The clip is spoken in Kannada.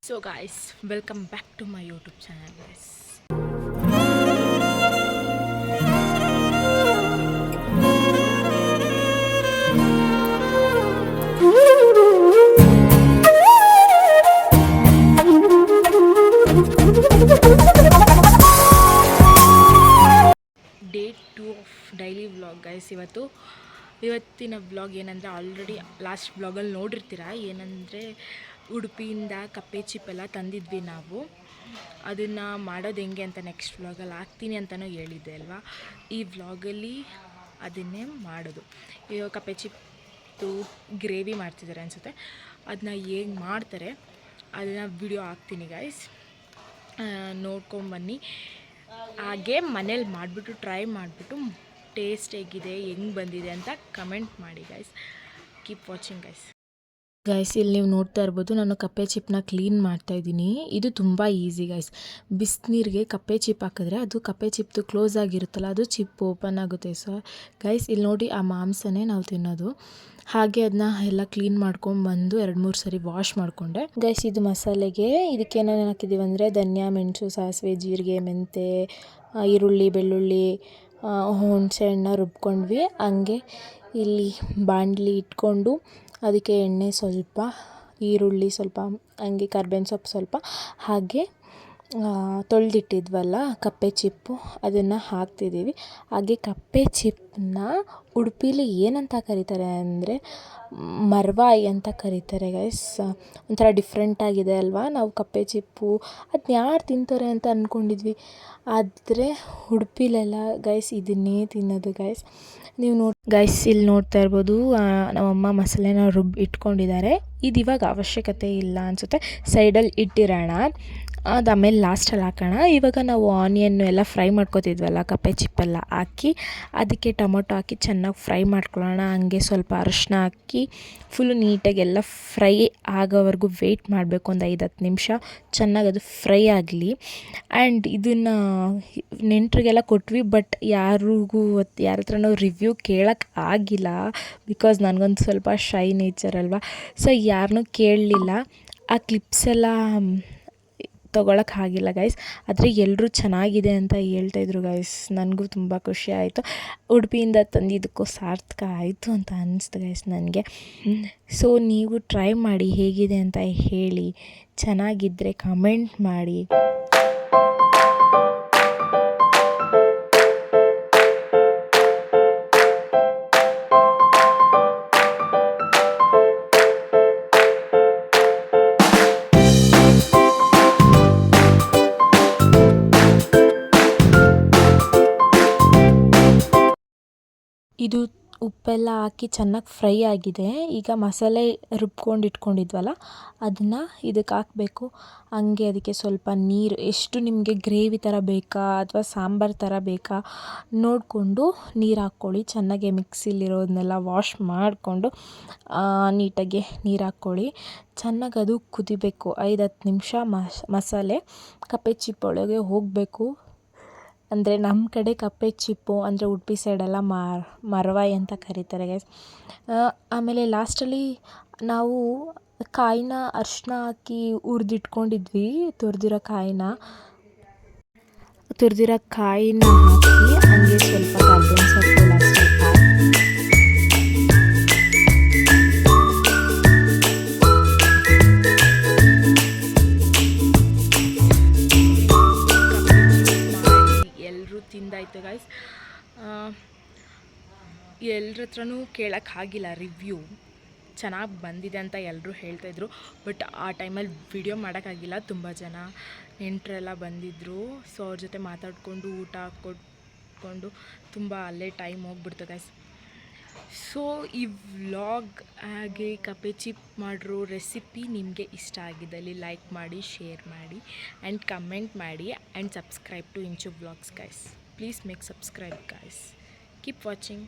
So guys, welcome back to my YouTube channel guys. Day 2 of daily vlog guys. ಇವತ್ತಿನ ವ್ಲಾಗ್ ಏನಂದರೆ ಆಲ್ರೆಡಿ ಲಾಸ್ಟ್ ವ್ಲಾಗಲ್ಲಿ ನೋಡಿರ್ತೀರ. ಏನಂದರೆ ಉಡುಪಿಯಿಂದ ಕಪ್ಪೆ ಚಿಪ್ಪೆಲ್ಲ ತಂದಿದ್ವಿ ನಾವು. ಅದನ್ನು ಮಾಡೋದು ಹೆಂಗೆ ಅಂತ ನೆಕ್ಸ್ಟ್ ವ್ಲಾಗಲ್ಲಿ ಹಾಕ್ತೀನಿ ಅಂತಲೂ ಹೇಳಿದ್ದೆ ಅಲ್ವಾ. ಈ ವ್ಲಾಗಲ್ಲಿ ಅದನ್ನೇ ಮಾಡೋದು. ಇವಾಗ ಕಪ್ಪೆ ಚಿಪ್ಪು ಗ್ರೇವಿ ಮಾಡ್ತಿದ್ದಾರೆ ಅನಿಸುತ್ತೆ. ಅದನ್ನ ಹೇಗೆ ಮಾಡ್ತಾರೆ ಅದನ್ನು ವಿಡಿಯೋ ಹಾಕ್ತೀನಿ ಗೈಸ್, ನೋಡ್ಕೊಂಬನ್ನಿ. ಹಾಗೆ ಮನೇಲಿ ಮಾಡಿಬಿಟ್ಟು ಟ್ರೈ ಮಾಡಿಬಿಟ್ಟು ಟೇಸ್ಟ್ ಹೇಗಿದೆ, ಹೆಂಗೆ ಬಂದಿದೆ ಅಂತ ಕಮೆಂಟ್ ಮಾಡಿ ಗೈಸ್. Keep watching guys. ಇಲ್ಲಿ ನೀವು ನೋಡ್ತಾ ಇರ್ಬೋದು, ನಾನು ಕಪ್ಪೆ ಚಿಪ್ಪನ್ನ ಕ್ಲೀನ್ ಮಾಡ್ತಾಯಿದ್ದೀನಿ. ಇದು ತುಂಬ ಈಸಿ ಗೈಸ್. ಬಿಸಿನೀರಿಗೆ ಕಪ್ಪೆ ಚಿಪ್ ಹಾಕಿದ್ರೆ ಅದು ಕಪ್ಪೆ ಚಿಪ್ದು ಕ್ಲೋಸ್ ಆಗಿರುತ್ತಲ್ಲ, ಅದು ಚಿಪ್ ಓಪನ್ ಆಗುತ್ತೆ. ಸೊ ಗೈಸ್ ಇಲ್ಲಿ ನೋಡಿ, ಆ ಮಾಂಸನೇ ನಾವು ತಿನ್ನೋದು. ಹಾಗೆ ಅದನ್ನ ಎಲ್ಲ ಕ್ಲೀನ್ ಮಾಡ್ಕೊಂಡ್ಬಂದು 2-3 ಸರಿ ವಾಶ್ ಮಾಡಿಕೊಂಡೆ ಗೈಸ್. ಇದು ಮಸಾಲೆಗೆ ಇದಕ್ಕೆ ಏನೇನು ಹಾಕಿದ್ದೀವಿ ಅಂದರೆ ಧನಿಯಾ, ಮೆಣಸು, ಸಾಸಿವೆ, ಜೀರಿಗೆ, ಮೆಂತೆ, ಈರುಳ್ಳಿ, ಬೆಳ್ಳುಳ್ಳಿ, ಹುಣಸೆ ಹಣ್ಣು ರುಬ್ಕೊಂಡ್ವಿ. ಹಂಗೆ ಇಲ್ಲಿ ಬಾಣಲಿ ಇಟ್ಕೊಂಡು ಅದಕ್ಕೆ ಎಣ್ಣೆ ಸ್ವಲ್ಪ, ಈರುಳ್ಳಿ ಸ್ವಲ್ಪ, ಹಂಗೆ ಕರ್ಬೇವಿನ ಸೊಪ್ಪು ಸ್ವಲ್ಪ, ಹಾಗೆ ತೊಳೆದಿಟ್ಟಿದ್ವಲ್ಲ ಕಪ್ಪೆ ಚಿಪ್ಪು ಅದನ್ನು ಹಾಕ್ತಿದ್ದೀವಿ. ಹಾಗೆ ಕಪ್ಪೆ ಚಿಪ್ಪನ್ನ ಉಡುಪೀಲಿ ಏನಂತ ಕರೀತಾರೆ ಅಂದರೆ ಮರ್ವಾಯಿ ಅಂತ ಕರೀತಾರೆ ಗೈಸ್. ಒಂಥರ ಡಿಫ್ರೆಂಟಾಗಿದೆ ಅಲ್ವಾ. ನಾವು ಕಪ್ಪೆ ಚಿಪ್ಪು ಅದನ್ನ ಯಾರು ತಿಂತಾರೆ ಅಂತ ಅಂದ್ಕೊಂಡಿದ್ವಿ, ಆದರೆ ಉಡುಪಿಲೆಲ್ಲ ಗೈಸ್ ಇದನ್ನೇ ತಿನ್ನೋದು ಗೈಸ್. ನೀವು ಗೈಸ್ ಇಲ್ಲಿ ನೋಡ್ತಾ ಇರ್ಬೋದು, ನಮ್ಮಮ್ಮ ಮಸಾಲೆನ ಇಟ್ಕೊಂಡಿದ್ದಾರೆ. ಇದು ಇವಾಗ ಅವಶ್ಯಕತೆ ಇಲ್ಲ ಅನಿಸುತ್ತೆ, ಸೈಡಲ್ಲಿ ಇಟ್ಟಿರೋಣ, ಅದು ಆಮೇಲೆ ಲಾಸ್ಟಲ್ಲಿ ಹಾಕೋಣ. ಇವಾಗ ನಾವು ಆನಿಯನ್ನು ಎಲ್ಲ ಫ್ರೈ ಮಾಡ್ಕೊತಿದ್ವಲ್ಲ, ಕಪ್ಪೆ ಚಿಪ್ಪೆಲ್ಲ ಹಾಕಿ ಅದಕ್ಕೆ ಟೊಮೊಟೊ ಹಾಕಿ ಚೆನ್ನಾಗಿ ಫ್ರೈ ಮಾಡ್ಕೊಳ್ಳೋಣ. ಹಂಗೆ ಸ್ವಲ್ಪ ಅರಶಿನ ಹಾಕಿ ಫುಲ್ಲು ನೀಟಾಗಿ ಎಲ್ಲ ಫ್ರೈ ಆಗೋವರೆಗೂ ವೆಯ್ಟ್ ಮಾಡಬೇಕು, ಒಂದು 5-10 ನಿಮಿಷ ಚೆನ್ನಾಗಿ ಅದು ಫ್ರೈ ಆಗಲಿ. ಆ್ಯಂಡ್ ಇದನ್ನು ನೆಂಟರಿಗೆಲ್ಲ ಕೊಟ್ವಿ, ಬಟ್ ಯಾರ ಹತ್ರನೂ ರಿವ್ಯೂ ಕೇಳೋಕ್ಕೆ ಆಗಿಲ್ಲ, ಬಿಕಾಸ್ ನನಗೊಂದು ಸ್ವಲ್ಪ ಶೈ ನೇಚರ್ ಅಲ್ವಾ. ಸೊ ಯಾರನ್ನೂ ಕೇಳಲಿಲ್ಲ, ಆ ಕ್ಲಿಪ್ಸೆಲ್ಲ ತೊಗೊಳಕ್ಕೆ ಆಗಿಲ್ಲ ಗೈಸ್. ಆದರೆ ಎಲ್ಲರೂ ಚೆನ್ನಾಗಿದೆ ಅಂತ ಹೇಳ್ತಾಯಿದ್ರು ಗೈಸ್. ನನಗೂ ತುಂಬ ಖುಷಿ ಆಯಿತು. ಉಡುಪಿಯಿಂದ ತಂದಿದ್ದಕ್ಕೂ ಸಾರ್ಥಕ ಆಯಿತು ಅಂತ ಅನ್ನಿಸ್ತು ಗೈಸ್ ನನಗೆ. ಸೊ ನೀವು ಟ್ರೈ ಮಾಡಿ, ಹೇಗಿದೆ ಅಂತ ಹೇಳಿ, ಚೆನ್ನಾಗಿದ್ದರೆ ಕಮೆಂಟ್ ಮಾಡಿ. ಇದು ಉಪ್ಪೆಲ್ಲ ಹಾಕಿ ಚೆನ್ನಾಗಿ ಫ್ರೈ ಆಗಿದೆ. ಈಗ ಮಸಾಲೆ ರುಬ್ಕೊಂಡು ಇಟ್ಕೊಂಡಿದ್ವಲ್ಲ ಅದನ್ನು ಇದಕ್ಕೆ ಹಾಕಬೇಕು. ಹಂಗೆ ಅದಕ್ಕೆ ಸ್ವಲ್ಪ ನೀರು, ಎಷ್ಟು ನಿಮಗೆ ಗ್ರೇವಿ ಥರ ಬೇಕಾ ಅಥವಾ ಸಾಂಬಾರು ಥರ ಬೇಕಾ ನೋಡಿಕೊಂಡು ನೀರು ಹಾಕ್ಕೊಳ್ಳಿ. ಚೆನ್ನಾಗಿ ಮಿಕ್ಸಿಲಿರೋದನ್ನೆಲ್ಲ ವಾಶ್ ಮಾಡಿಕೊಂಡು ನೀಟಾಗಿ ನೀರು ಹಾಕ್ಕೊಳ್ಳಿ. ಚೆನ್ನಾಗಿ ಅದು ಕುದಿಬೇಕು. 5-10 ನಿಮಿಷ ಮಸಾಲೆ ಕಪ್ಪೆ ಚಿಪ್ಪೊಳಗೆ ಹೋಗಬೇಕು. ಅಂದರೆ ನಮ್ಮ ಕಡೆ ಕಪ್ಪೆ ಚಿಪ್ಪು ಅಂದರೆ ಉಡುಪಿ ಸೈಡೆಲ್ಲ ಮರ್ವಾಯಿ ಅಂತ ಕರೀತಾರೆ ಗೈಸ್. ಆಮೇಲೆ ಲಾಸ್ಟಲ್ಲಿ ನಾವು ಕಾಯಿನ ಅರಿಶಿನ ಹಾಕಿ ಹುರಿದಿಟ್ಕೊಂಡಿದ್ವಿ, ತುರಿದಿರೋ ಕಾಯಿನ ಹಾಕಿ ಹಂಗೆ ಸ್ವಲ್ಪ ಕರ್ಬೇವಿನ ಸೊಪ್ಪು ಲಾಸ್ಟಲ್ಲಿ ತಿಂದಾಯ್ತು ಗೈಸ್. ಎಲ್ಲರ ಹತ್ರನೂ ಕೇಳೋಕ್ಕಾಗಿಲ್ಲ ರಿವ್ಯೂ, ಚೆನ್ನಾಗಿ ಬಂದಿದೆ ಅಂತ ಎಲ್ಲರೂ ಹೇಳ್ತಾಯಿದ್ರು. ಬಟ್ ಆ ಟೈಮಲ್ಲಿ ವಿಡಿಯೋ ಮಾಡೋಕ್ಕಾಗಿಲ್ಲ, ತುಂಬ ಜನ ನೆಂಟರೆಲ್ಲ ಬಂದಿದ್ದರು. ಸೊ ಅವ್ರ ಜೊತೆ ಮಾತಾಡಿಕೊಂಡು ಊಟ ಕೊಟ್ಕೊಂಡು ತುಂಬ ಅಲ್ಲೇ ಟೈಮ್ ಹೋಗ್ಬಿಡ್ತು ಗೈಸ್. ಸೊ ಈ ವ್ಲಾಗ್ ಹಾಗೆ ಕಪ್ಪೆ ಚಿಪ್ ಮಾಡಿರೋ ರೆಸಿಪಿ ನಿಮಗೆ ಇಷ್ಟ ಆಗಿದ್ದಲ್ಲಿ ಲೈಕ್ ಮಾಡಿ, ಶೇರ್ ಮಾಡಿ ಆ್ಯಂಡ್ ಕಮೆಂಟ್ ಮಾಡಿ and subscribe to Inchu vlogs guys. Please make subscribe guys. Keep watching.